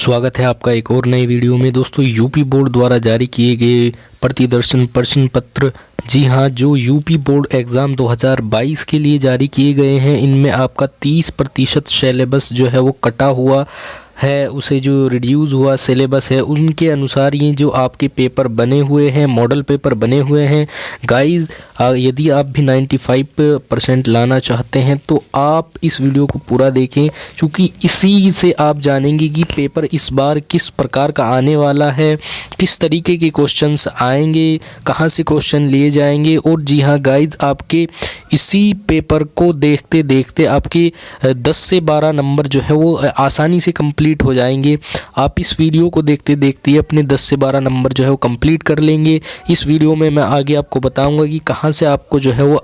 स्वागत है आपका एक और नई वीडियो में। दोस्तों, यूपी बोर्ड द्वारा जारी किए गए प्रतिदर्शन प्रश्न पत्र, जी हाँ, जो यूपी बोर्ड एग्ज़ाम 2022 के लिए जारी किए गए हैं, इनमें आपका 30% सिलेबस जो है वो कटा हुआ है, उसे जो रिड्यूस हुआ सिलेबस है उनके अनुसार ये जो आपके पेपर बने हुए हैं, मॉडल पेपर बने हुए हैं। गाइस, यदि आप भी 95% लाना चाहते हैं तो आप इस वीडियो को पूरा देखें, क्योंकि इसी से आप जानेंगे कि पेपर इस बार किस प्रकार का आने वाला है, किस तरीके के क्वेश्चंस आएंगे, कहाँ से क्वेश्चन लिए जाएंगे। और जी हाँ गाइस, आपके इसी पेपर को देखते देखते आपके 10 से 12 नंबर जो है वो आसानी से कंप्लीट हो जाएंगे। आप इस वीडियो को देखते देखते अपने 10 से 12 नंबर जो है वो कंप्लीट कर लेंगे। इस वीडियो में मैं आगे आपको बताऊंगा कि कहाँ से आपको जो है वो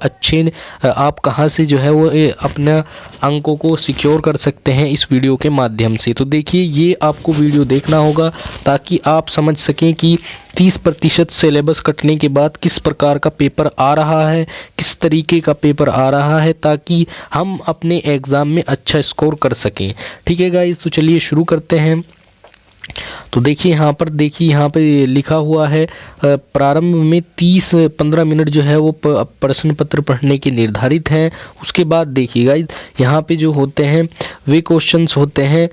आप कहाँ से जो है वो अपना अंकों को सिक्योर कर सकते हैं इस वीडियो के माध्यम से। तो देखिए, ये आपको वीडियो देखना होगा ताकि आप समझ सकें कि 30% सिलेबस कटने के बाद किस प्रकार का पेपर आ रहा है, किस तरीके का पेपर आ रहा है, ताकि हम अपने एग्ज़ाम में अच्छा स्कोर कर सकें। ठीक है गाइस, तो चलिए शुरू करते हैं। तो देखिए यहाँ पे लिखा हुआ है, प्रारंभ में 30-15 मिनट जो है वो प्रश्न पत्र पढ़ने के निर्धारित हैं। उसके बाद देखिए गाइस, यहाँ पे जो होते हैं वे क्वेश्चंस होते हैं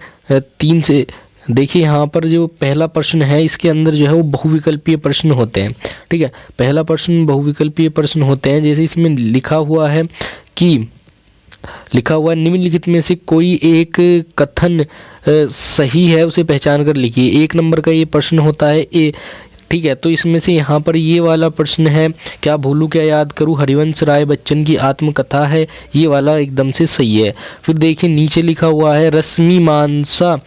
3 से। देखिए यहाँ पर जो पहला प्रश्न है, इसके अंदर जो है वो बहुविकल्पीय प्रश्न होते हैं। ठीक है, पहला प्रश्न बहुविकल्पीय प्रश्न होते हैं। जैसे इसमें लिखा हुआ है निम्नलिखित में से कोई एक कथन सही है, उसे पहचान कर लिखिए। 1 नंबर का ये प्रश्न होता है ए। ठीक है, तो इसमें से यहाँ पर ये वाला प्रश्न है, क्या भूलूं क्या याद करूं, हरिवंश राय बच्चन की आत्मकथा है, ये वाला एकदम से सही है। फिर देखिए नीचे लिखा हुआ है रश्मिमांसा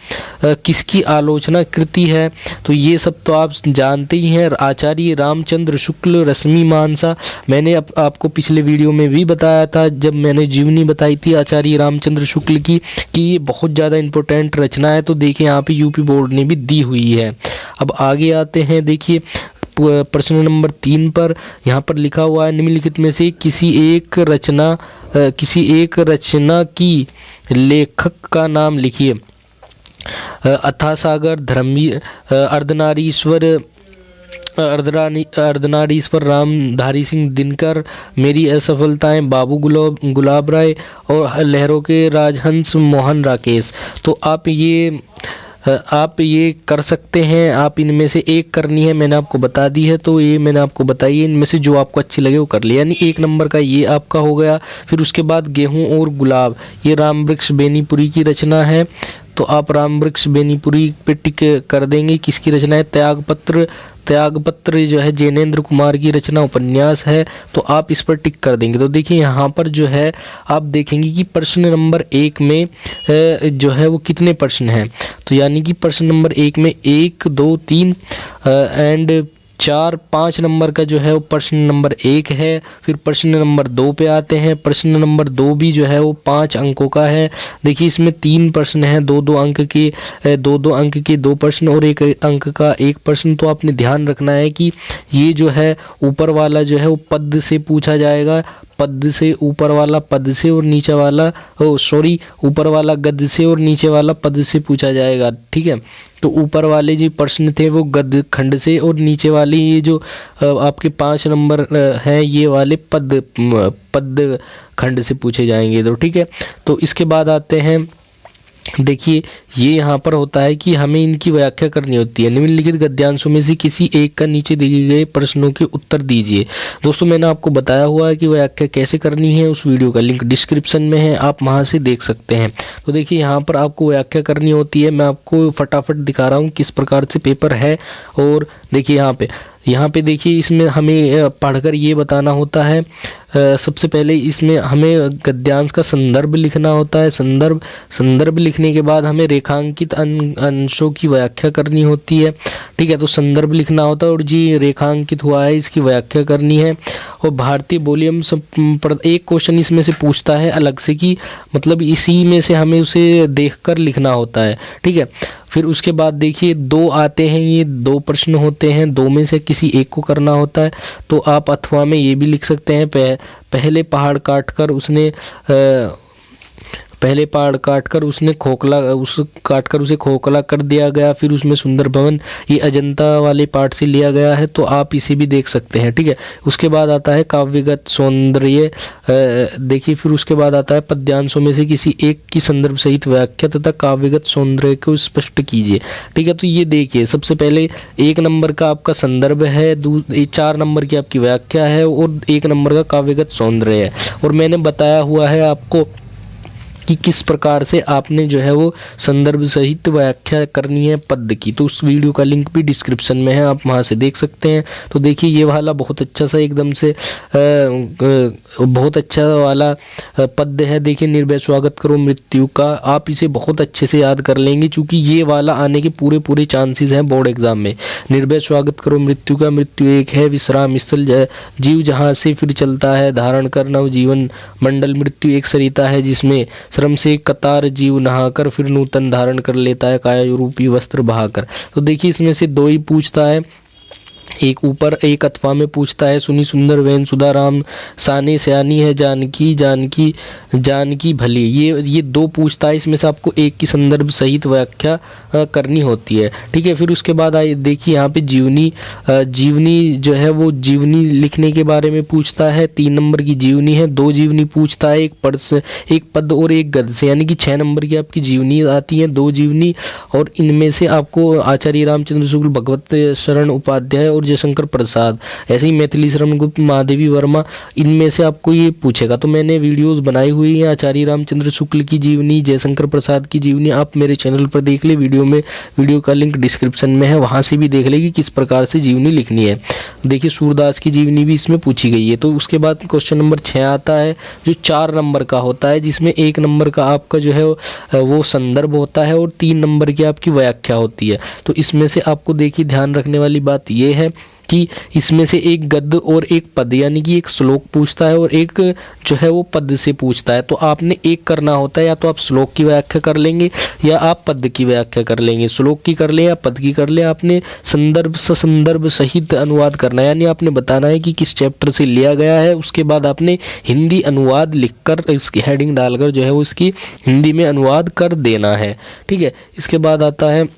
किसकी आलोचना कृति है, तो ये सब तो आप जानते ही हैं, आचार्य रामचंद्र शुक्ल रश्मिमांसा। मैंने आपको पिछले वीडियो में भी बताया था, जब मैंने जीवनी बताई थी आचार्य रामचंद्र शुक्ल की, कि ये बहुत ज़्यादा इम्पोर्टेंट रचना है। तो देखिए यहाँ पे यूपी बोर्ड ने भी दी हुई है। अब आगे आते हैं, देखिए प्रश्न नंबर 3 पर यहाँ पर लिखा हुआ है, निम्नलिखित में से किसी एक रचना की लेखक का नाम लिखिए। अथासागर, अर्धनारीश्वर, रामधारी सिंह दिनकर, मेरी असफलताएं, बाबू गुलाब राय और लहरों के राजहंस मोहन राकेश। तो आप ये कर सकते हैं, आप इनमें से एक करनी है, मैंने आपको बता दी है। तो ये मैंने आपको बताई है, इनमें से जो आपको अच्छी लगे वो कर लिया, यानी 1 नंबर का ये आपका हो गया। फिर उसके बाद गेहूं और गुलाब, ये रामवृक्ष बेनीपुरी की रचना है, तो आप रामवृक्ष बेनीपुरी पे टिक कर देंगे। किसकी रचना है, त्यागपत्र जो है जैनेन्द्र कुमार की रचना, उपन्यास है, तो आप इस पर टिक कर देंगे। तो देखिए यहाँ पर जो है आप देखेंगे कि प्रश्न नंबर 1 में जो है वो कितने प्रश्न हैं, तो यानी कि प्रश्न नंबर 1 में 1, 2, 3 एंड 4, 5 नंबर का जो है वो प्रश्न नंबर 1 है। फिर प्रश्न नंबर 2 पे आते हैं। प्रश्न नंबर 2 भी जो है वो 5 अंकों का है। देखिए इसमें 3 प्रश्न हैं, 2-2 अंक के 2 प्रश्न और 1 अंक का 1 प्रश्न। तो आपने ध्यान रखना है कि ये जो है ऊपर वाला जो है वो पद से पूछा जाएगा, पद से ऊपर वाला पद से और नीचे वाला ऊपर वाला गद्य से और नीचे वाला पद से पूछा जाएगा। ठीक है, तो ऊपर वाले जो प्रश्न थे वो गद्य खंड से, और नीचे वाले ये जो आपके 5 नंबर हैं ये वाले पद खंड से पूछे जाएंगे। तो ठीक है, तो इसके बाद आते हैं, देखिए ये यहाँ पर होता है कि हमें इनकी व्याख्या करनी होती है। निम्नलिखित गद्यांशों में से किसी एक का नीचे दिए गए प्रश्नों के उत्तर दीजिए। दोस्तों, मैंने आपको बताया हुआ है कि व्याख्या कैसे करनी है, उस वीडियो का लिंक डिस्क्रिप्शन में है, आप वहाँ से देख सकते हैं। तो देखिए यहाँ पर आपको व्याख्या करनी होती है, मैं आपको फटाफट दिखा रहा हूँ किस प्रकार से पेपर है। और देखिए यहाँ पे देखिए, इसमें हमें पढ़कर ये बताना होता है, सबसे पहले इसमें हमें गद्यांश का संदर्भ लिखना होता है। संदर्भ लिखने के बाद हमें रेखांकित अंशों की व्याख्या करनी होती है। ठीक है, तो संदर्भ लिखना होता है और जी रेखांकित हुआ है इसकी व्याख्या करनी है। और भारतीय बोलियम एक क्वेश्चन इसमें से पूछता है अलग से, कि मतलब इसी में से हमें उसे देखकर लिखना होता है। ठीक है, फिर उसके बाद देखिए 2 आते हैं, ये 2 प्रश्न होते हैं, 2 में से किसी एक को करना होता है। तो आप अथवा में ये भी लिख सकते हैं, पहले पहाड़ काटकर उसने पहले पहाड़ काटकर उसे खोखला कर दिया गया, फिर उसमें सुंदर भवन, ये अजंता वाले पार्ट से लिया गया है, तो आप इसे भी देख सकते हैं। ठीक है, उसके बाद आता है काव्यगत सौंदर्य। देखिए फिर उसके बाद आता है पद्यांशों में से किसी एक की संदर्भ सहित व्याख्या तथा काव्यगत सौंदर्य को स्पष्ट कीजिए। ठीक है, तो ये देखिए सबसे पहले 1 नंबर का आपका संदर्भ है, 4 नंबर की आपकी व्याख्या है और 1 नंबर का काव्यगत सौंदर्य है। और मैंने बताया हुआ है आपको कि किस प्रकार से आपने जो है वो संदर्भ सहित व्याख्या करनी है पद की, तो उस वीडियो का लिंक भी डिस्क्रिप्शन में है, आप वहाँ से देख सकते हैं। तो देखिए ये वाला बहुत अच्छा सा एकदम से बहुत अच्छा वाला पद है। देखिए निर्भय स्वागत करो मृत्यु का, आप इसे बहुत अच्छे से याद कर लेंगे क्योंकि ये वाला आने के पूरे चांसेस हैं बोर्ड एग्जाम में। निर्भय स्वागत करो मृत्यु का, मृत्यु एक है विश्राम स्थल, जीव जहाँ से फिर चलता है धारण कर नव जीवन मंडल, मृत्यु एक सरिता है जिसमें श्रम से कतार जीव नहाकर फिर नूतन धारण कर लेता है काया रूपी वस्त्र बहाकर। तो देखिए इसमें से 2 ही पूछता है, एक ऊपर एक अथवा में पूछता है सुनी सुंदर वैन सुधा राम साने सयानी है जानकी जानकी जानकी भली, ये 2 पूछता है, इसमें से आपको एक की संदर्भ सहित व्याख्या करनी होती है। ठीक है, फिर उसके बाद आइए देखिए यहाँ पे जीवनी जो है वो जीवनी लिखने के बारे में पूछता है, 3 नंबर की जीवनी है, 2 जीवनी पूछता है, एक पद और एक गद्य से, यानी कि 6 नंबर की आपकी जीवनी आती है, 2 जीवनी, और इनमें से आपको आचार्य रामचंद्र शुक्ल, भगवत शरण उपाध्याय और जयशंकर प्रसाद, ऐसे ही मैथिली शरण गुप्त, महादेवी वर्मा, इनमें से आपको ये पूछेगा। तो मैंने वीडियोस बनाई हुई है आचार्य रामचंद्र शुक्ल की जीवनी, जयशंकर प्रसाद की जीवनी, आप मेरे चैनल पर देख ले, वीडियो का लिंक डिस्क्रिप्शन में है, वहां से भी देख ले कि किस प्रकार से जीवनी लिखनी है। देखिए सूरदास की जीवनी भी इसमें पूछी गई है। तो उसके बाद क्वेश्चन नंबर 6 आता है जो 4 नंबर का होता है, जिसमें 1 नंबर का आपका जो है वो संदर्भ होता है और 3 नंबर की आपकी व्याख्या होती है। तो इसमें से आपको देखिए ध्यान रखने वाली बात यह है कि इसमें से एक गद्य और एक पद, यानी कि एक श्लोक पूछता है और एक जो है वो पद से पूछता है। तो आपने एक करना होता है, या तो आप श्लोक की व्याख्या कर लेंगे या आप पद की व्याख्या कर लेंगे, श्लोक की कर ले या पद की कर ले। आपने संदर्भ संदर्भ सहित अनुवाद करना है, यानी आपने बताना है कि किस चैप्टर से लिया गया है। उसके बाद आपने हिंदी अनुवाद लिखकर इसकी हेडिंग डालकर जो है वो इसकी हिंदी में अनुवाद कर देना है। ठीक है, इसके बाद आता है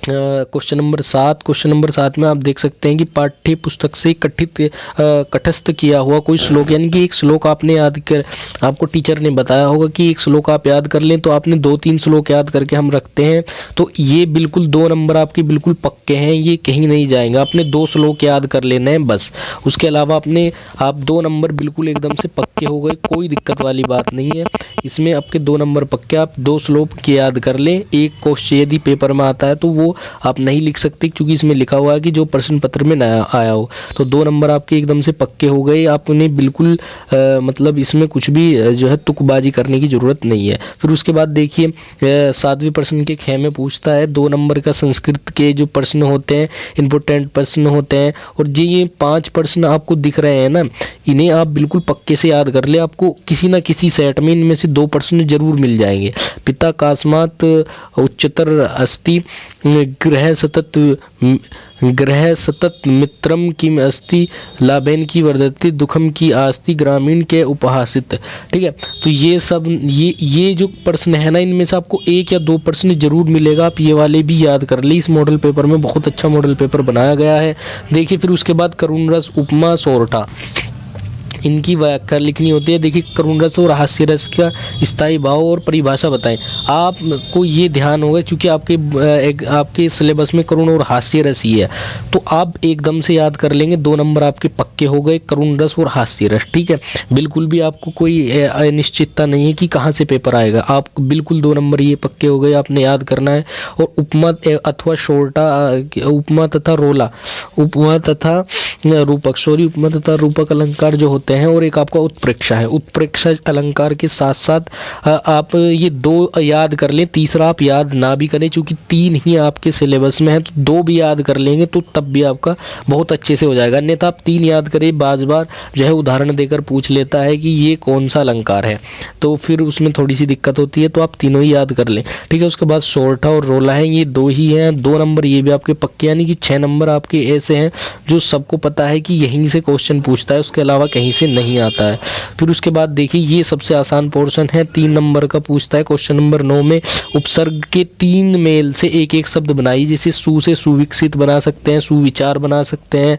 क्वेश्चन नंबर 7। क्वेश्चन नंबर 7 में आप देख सकते हैं कि पाठ्य पुस्तक से कठस्थ किया हुआ कोई श्लोक, यानी कि एक श्लोक आपने याद कर, आपको टीचर ने बताया होगा कि एक श्लोक आप याद कर लें, तो आपने 2-3 श्लोक याद करके हम रखते हैं। तो ये बिल्कुल 2 नंबर आपके बिल्कुल पक्के हैं, ये कहीं नहीं जाएंगे। आपने 2 श्लोक याद कर लेने हैं बस, उसके अलावा आप 2 नंबर बिल्कुल एकदम से पक्के हो गए, कोई दिक्कत वाली बात नहीं है। इसमें आपके 2 नंबर पक्के, आप 2 श्लोक याद कर लें। एक क्वेश्चन यदि पेपर में आता है तो वो आप नहीं लिख सकते, क्योंकि इसमें लिखा हुआ है कि जो प्रश्न पत्र में नया आया हो। तो 2 नंबर आपके एकदम से पक्के हो गए, आपने बिल्कुल मतलब इसमें कुछ भी जो है तुकबाजी करने की ज़रूरत नहीं है। फिर उसके बाद देखिए 7वें प्रश्न के ख में पूछता है 2 नंबर का संस्कृत के जो प्रश्न होते हैं इंपोर्टेंट प्रश्न होते हैं, और ये 5 प्रश्न आपको दिख रहे हैं ना, इन्हें आप बिल्कुल पक्के से याद कर ले। आपको किसी ना किसी सेट में इनमें से 2 प्रश्न जरूर मिल जाएंगे। पिता कास्मात उच्चतर अस्ति ग्रह सतत मित्रम किम अस्ति लाभेन की वर्धति दुखम की आस्ति ग्रामीण के उपहासित। ठीक है, तो ये सब ये जो प्रश्न है ना, इनमें से आपको 1 या 2 प्रश्न जरूर मिलेगा, आप ये वाले भी याद कर ली। इस मॉडल पेपर में बहुत अच्छा मॉडल पेपर बनाया गया है। देखिए फिर उसके बाद करुण रस उपमा सोरठा, इनकी व्याख्या लिखनी होती है। देखिए करुण रस और हास्य रस का स्थायी भाव और परिभाषा बताएं। आपको ये ध्यान होगा क्योंकि आपके सिलेबस में करुण और हास्य रस ही है, तो आप एकदम से याद कर लेंगे। 2 नंबर आपके पक्के हो गए, करुण रस और हास्य रस। ठीक है, बिल्कुल भी आपको कोई अनिश्चितता नहीं है कि कहाँ से पेपर आएगा, आप बिल्कुल 2 नंबर ये पक्के हो गए, आपने याद करना है। और उपमा अथवा शोरटा, उपमा तथा रोला, उपमा तथा रूपक, उपमा तथा रूपक अलंकार जो होते हैं, और एक आपका उत्प्रेक्षा है। उत्प्रेक्षा अलंकार के साथ साथ आप ये 2 याद कर लें, तीसरा आप याद ना भी करें, क्योंकि 3 ही आपके सिलेबस में है, तो 2 भी याद कर लेंगे तो तब भी आपका बहुत अच्छे से हो जाएगा। अन्यथा आप 3 याद करें, बार जो है उदाहरण देकर पूछ लेता है कि ये कौन सा अलंकार है, तो फिर उसमें थोड़ी सी दिक्कत होती है, तो आप तीनों ही याद कर लें। ठीक है, उसके बाद सोरठा और रोला है, ये 2 ही हैं। 2 नंबर ये भी आपके पक्के, यानी कि 6 नंबर आपके ऐसे हैं जो सबको पता है कि यहीं से क्वेश्चन पूछता है, उसके अलावा कहीं से नहीं आता है। फिर उसके बाद देखिए ये सबसे आसान पोर्शन है, 3 नंबर का पूछता है क्वेश्चन नंबर 9 में। उपसर्ग के 3 मेल से एक एक शब्द बनाइए। जैसे सु से सुविकसित बना सकते हैं, सुविचार बना सकते हैं,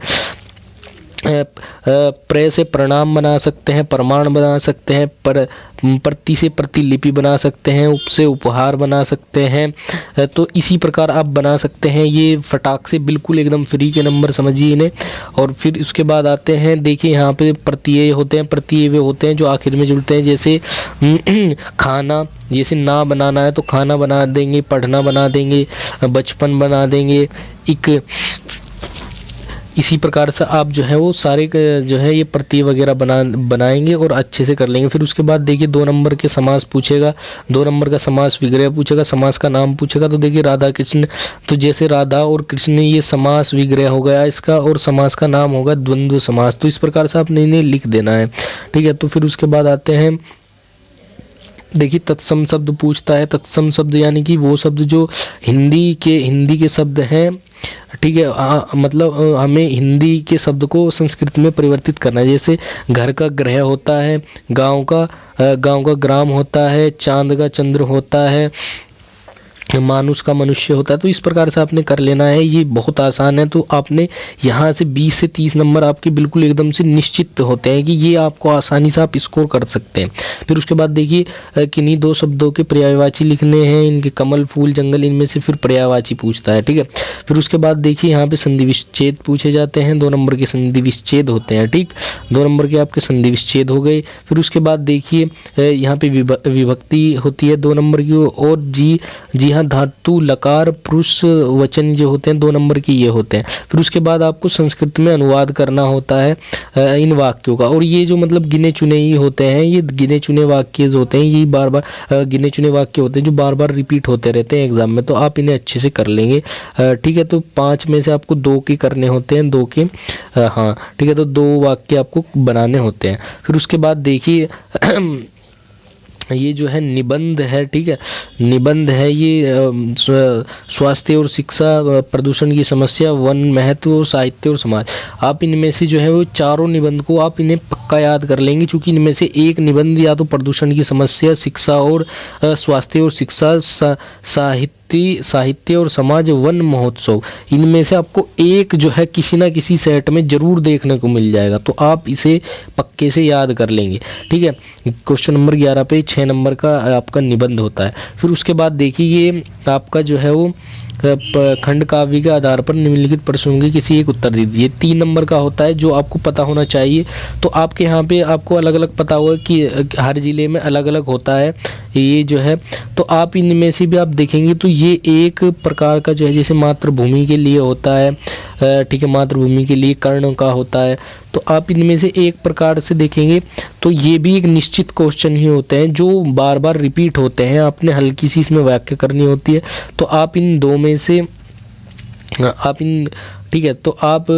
प्र से प्रणाम बना सकते हैं, प्रमाण बना सकते हैं, प्रति से प्रतिलिपि बना सकते हैं, उप से उपहार बना सकते हैं। तो इसी प्रकार आप बना सकते हैं। ये फटाक से बिल्कुल एकदम फ्री के नंबर समझिए इन्हें। और फिर उसके बाद आते हैं, देखिए यहाँ पे प्रत्यय होते हैं, प्रत्यय वे होते हैं जो आखिर में जुड़ते हैं। जैसे खाना, जैसे ना बनाना है तो खाना बना देंगे, पढ़ना बना देंगे, बचपन बना देंगे, एक इसी प्रकार से आप जो है वो सारे जो है ये प्रत्यय वगैरह बनाएंगे और अच्छे से कर लेंगे। फिर उसके बाद देखिए 2 नंबर के समास पूछेगा, 2 नंबर का समास विग्रह पूछेगा, समास का नाम पूछेगा। तो देखिए राधा कृष्ण, तो जैसे राधा और कृष्ण ये समास विग्रह हो गया इसका, और समास का नाम होगा द्वंद्व समास। तो इस प्रकार से आपने इन्हें लिख देना है, ठीक है। तो फिर उसके बाद आते हैं, देखिए तत्सम शब्द पूछता है। तत्सम शब्द यानी कि वो शब्द जो हिंदी के शब्द हैं, ठीक है। मतलब हमें हिंदी के शब्द को संस्कृत में परिवर्तित करना है। जैसे घर का ग्रह होता है, गांव का ग्राम होता है, चांद का चंद्र होता है, मानुष का मनुष्य होता है। तो इस प्रकार से आपने कर लेना है, ये बहुत आसान है। तो आपने यहाँ से 20 से 30 नंबर आपके बिल्कुल एकदम से निश्चित होते हैं कि ये आपको आसानी से आप स्कोर कर सकते हैं। फिर उसके बाद देखिए किन्हीं 2 शब्दों के पर्यायवाची लिखने हैं, इनके कमल, फूल, जंगल, इनमें से फिर पर्यायवाची पूछता है, ठीक है। फिर उसके बाद देखिए यहाँ पे संधि विच्छेद पूछे जाते हैं, 2 नंबर के संधि विच्छेद होते हैं, ठीक। 2 नंबर के आपके संधि विच्छेद हो गए। फिर उसके बाद देखिए यहाँ पे विभक्ति होती है 2 नंबर की, और जी हाँ धातु, लकार, पुरुष वचन जो होते हैं 2 नंबर की ये होते हैं। फिर उसके बाद आपको संस्कृत में अनुवाद करना होता है इन वाक्यों का। और ये जो मतलब गिने चुने ही होते हैं, ये गिने चुने वाक्य जो होते हैं, ये बार बार गिने चुने वाक्य होते हैं जो बार बार रिपीट होते रहते हैं एग्जाम में। तो आप इन्हें अच्छे से कर लेंगे, ठीक है। तो 5 में से आपको 2 के करने होते हैं, 2 के हाँ, ठीक है। तो 2 वाक्य आपको बनाने होते हैं। फिर उसके बाद देखिए ये जो है निबंध है, ठीक है। निबंध है ये स्वास्थ्य और शिक्षा, प्रदूषण की समस्या, वन महत्व और साहित्य और समाज। आप इनमें से जो है वो चारों निबंध को आप इन्हें पक्का याद कर लेंगे, क्योंकि इनमें से एक निबंध या तो प्रदूषण की समस्या, शिक्षा और स्वास्थ्य और शिक्षा, साहित्य और समाज, वन महोत्सव, इनमें से आपको एक जो है किसी ना किसी सेट में जरूर देखने को मिल जाएगा। तो आप इसे पक्के से याद कर लेंगे, ठीक है। क्वेश्चन नंबर 11 पे 6 नंबर का आपका निबंध होता है। फिर उसके बाद देखिए ये आपका जो है वो खंड काव्य के आधार पर निम्नलिखित प्रश्नों के किसी एक उत्तर दीजिए। 3 नंबर का होता है जो आपको पता होना चाहिए। तो आपके यहाँ पे आपको अलग अलग पता होगा कि हर जिले में अलग अलग होता है ये जो है। तो आप इनमें से भी आप देखेंगे तो ये एक प्रकार का जो है, जैसे मातृभूमि के लिए होता है, ठीक है, मातृभूमि के लिए कर्ण का होता है। तो आप इनमें से एक प्रकार से देखेंगे तो ये भी एक निश्चित क्वेश्चन ही होते हैं जो बार बार रिपीट होते हैं, आपने हल्की सी इसमें व्याख्या करनी होती है। तो आप इन 2 में से ठीक है, तो आप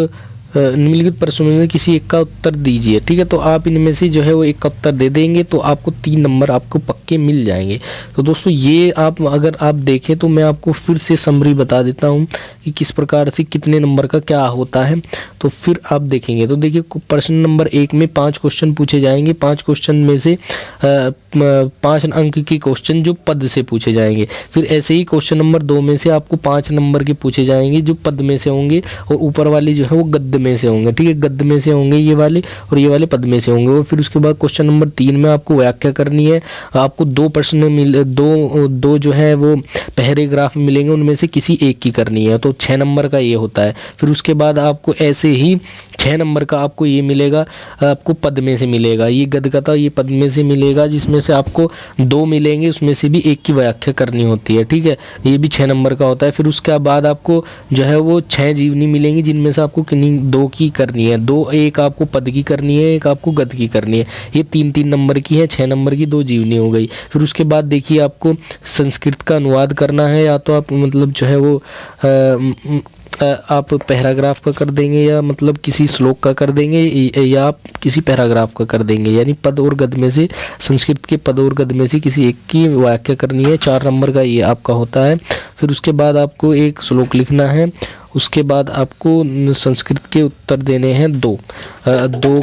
निम्नलिखित प्रश्नों में से किसी एक का उत्तर दीजिए, ठीक है। तो आप इनमें से जो है वो एक का उत्तर दे देंगे तो आपको 3 नंबर आपको पक्के मिल जाएंगे। तो दोस्तों ये आप अगर आप देखें तो मैं आपको फिर से समरी बता देता हूँ कि किस प्रकार से कितने नंबर का क्या होता है, तो फिर आप देखेंगे। तो देखिए प्रश्न नंबर 1 में 5 क्वेश्चन पूछे जाएंगे। 5 क्वेश्चन में से 5 अंक के क्वेश्चन जो पद से पूछे जाएंगे। फिर ऐसे ही क्वेश्चन नंबर 2 में से आपको 5 नंबर के पूछे जाएंगे जो पद में से होंगे, और ऊपर वाले जो है वो गद्य में से होंगे, ठीक है। गद्य में से होंगे ये वाले, और ये वाले पद में से होंगे। और फिर उसके बाद क्वेश्चन नंबर 3 में आपको व्याख्या करनी है। आपको 2 प्रश्न दो जो है वो पैराग्राफ मिलेंगे, उनमें से किसी एक की करनी है। तो 6 नंबर का ये होता है। फिर उसके बाद आपको ऐसे ही 6 नंबर का आपको ये मिलेगा, आपको पद में से मिलेगा। ये गद्य का था, ये पद में से मिलेगा, जिसमें से आपको 2 मिलेंगे, उसमें से भी एक की व्याख्या करनी होती है, ठीक है। ये भी 6 नंबर का होता है। फिर उसके बाद आपको जो है वो 6 जीवनी मिलेंगी, जिनमें से आपको किन्हीं 2 की करनी है। 2 एक आपको पद की करनी है, एक आपको गद्य की करनी है। ये 3-3 नंबर की है, 6 नंबर की 2 जीवनी हो गई। फिर उसके बाद देखिए आपको संस्कृत का अनुवाद करना है, या तो आप मतलब जो है वो आप पैराग्राफ का कर देंगे, या मतलब किसी श्लोक का कर देंगे, या आप किसी पैराग्राफ का कर देंगे। यानी पद और गद्य में से, संस्कृत के पद और गद्य में से किसी एक की व्याख्या करनी है। 4 नंबर का ये आपका होता है। फिर उसके बाद आपको एक श्लोक लिखना है, उसके बाद आपको संस्कृत के उत्तर देने हैं 2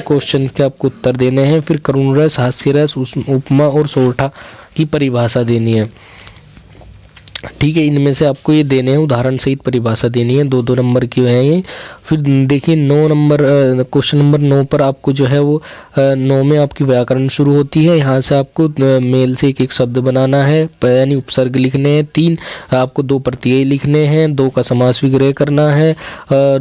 क्वेश्चन के आपको उत्तर देने हैं। फिर करुण रस, हास्य रस, उपमा और सोरठा की परिभाषा देनी है। ठीक है, इनमें से आपको ये देने हैं, उदाहरण सहित परिभाषा देनी है, 2-2 नंबर की है ये। फिर देखिए 9 नंबर क्वेश्चन नंबर 9 पर आपको जो है वो 9 में आपकी व्याकरण शुरू होती है। यहाँ से आपको मेल से एक शब्द बनाना है, यानी उपसर्ग लिखने हैं। 3 आपको 2 प्रत्यय लिखने हैं, 2 का समास विग्रह करना है।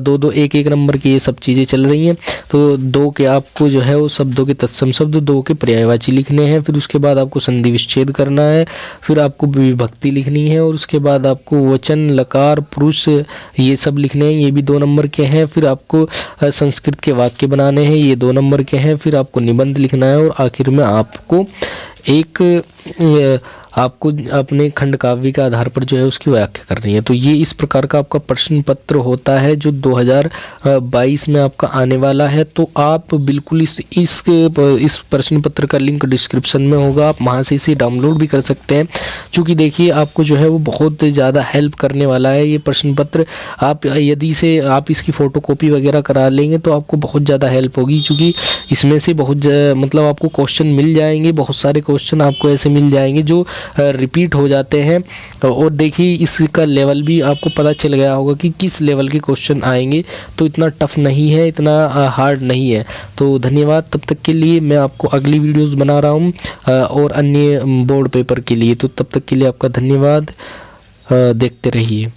2-2 1-1 नंबर की ये सब चीज़ें चल रही हैं। तो 2 के आपको जो है वो शब्दों के तत्सम शब्द, 2 के पर्यायवाची लिखने हैं। फिर उसके बाद आपको संधि विच्छेद करना है। फिर आपको विभक्ति लिखनी है और उसके बाद आपको वचन, लकार, पुरुष ये सब लिखने हैं, ये भी 2 नंबर के हैं। फिर आपको संस्कृत के वाक्य बनाने हैं, ये 2 नंबर के हैं। फिर आपको निबंध लिखना है और आखिर में आपको आपको अपने खंड काव्य के आधार पर जो है उसकी व्याख्या करनी है। तो ये इस प्रकार का आपका प्रश्न पत्र होता है जो 2022 में आपका आने वाला है। तो आप बिल्कुल इस प्रश्न पत्र का लिंक डिस्क्रिप्शन में होगा, आप वहाँ से इसे डाउनलोड भी कर सकते हैं। क्योंकि देखिए आपको जो है वो बहुत ज़्यादा हेल्प करने वाला है ये प्रश्न पत्र। आप यदि से आप इसकी फ़ोटोकॉपी वगैरह करा लेंगे तो आपको बहुत ज़्यादा हेल्प होगी, क्योंकि इसमें से मतलब आपको क्वेश्चन मिल जाएंगे, बहुत सारे क्वेश्चन आपको ऐसे मिल जाएंगे जो रिपीट हो जाते हैं। और देखिए इसका लेवल भी आपको पता चल गया होगा कि किस लेवल के क्वेश्चन आएंगे। तो इतना टफ नहीं है, इतना हार्ड नहीं है। तो धन्यवाद, तब तक के लिए मैं आपको अगली वीडियोस बना रहा हूँ और अन्य बोर्ड पेपर के लिए। तो तब तक के लिए आपका धन्यवाद, देखते रहिए।